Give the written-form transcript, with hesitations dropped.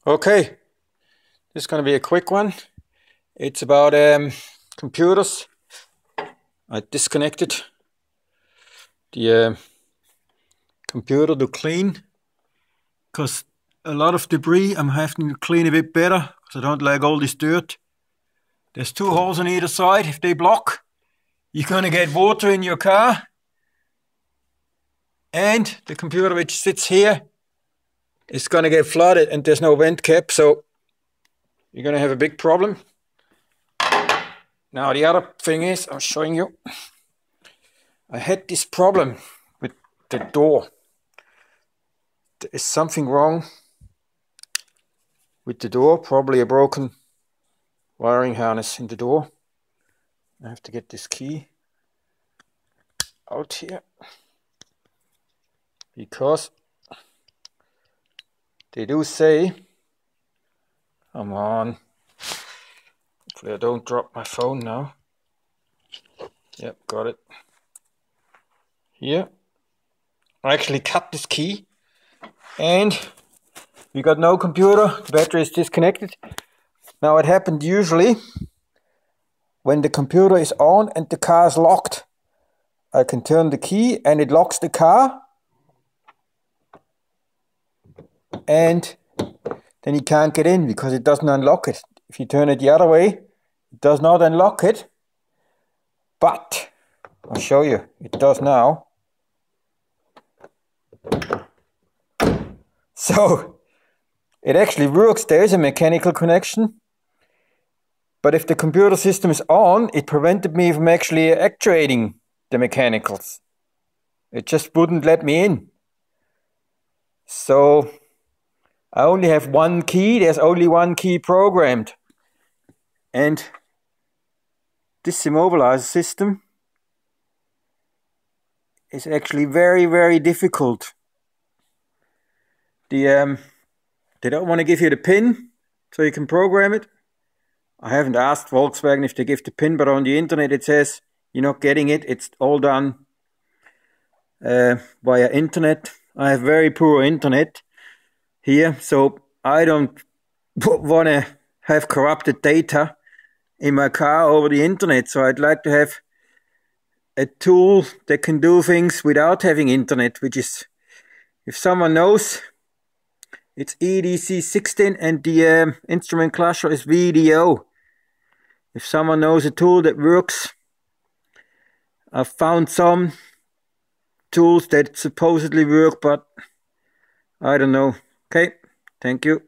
Okay, this is going to be a quick one. It's about computers. I disconnected the computer to clean because a lot of debris. I'm having to clean a bit better because I don't like all this dirt. There's two holes on either side. If they block, you're going to get water in your car. And the computer which sits here is going to get flooded, and there's no vent cap, so you're going to have a big problem. Now the other thing is, I'm showing you, I had this problem with the door. There is something wrong with the door, probably a broken wiring harness in the door. I have to get this key out here because they do say, come on, hopefully I don't drop my phone now. Yep, got it. Here, I actually cut this key and we got no computer, the battery is disconnected. Now it happened usually when the computer is on and the car is locked. I can turn the key and it locks the car, and then you can't get in because it doesn't unlock it. If you turn it the other way, it does not unlock it, but I'll show you, it does now. So it actually works. There is a mechanical connection, but if the computer system is on, it prevented me from actually actuating the mechanicals. It just wouldn't let me in. So I only have one key. There's only one key programmed. And this immobilizer system is actually very, very difficult. They don't want to give you the PIN so you can program it. I haven't asked Volkswagen if they give the PIN, but on the internet it says you're not getting it. It's all done via internet. I have very poor internet here, so I don't want to have corrupted data in my car over the internet. So I'd like to have a tool that can do things without having internet, which is, if someone knows, it's Edc16 and the instrument cluster is VDO. If someone knows a tool that works, I've found some tools that supposedly work, but I don't know. Okay, thank you.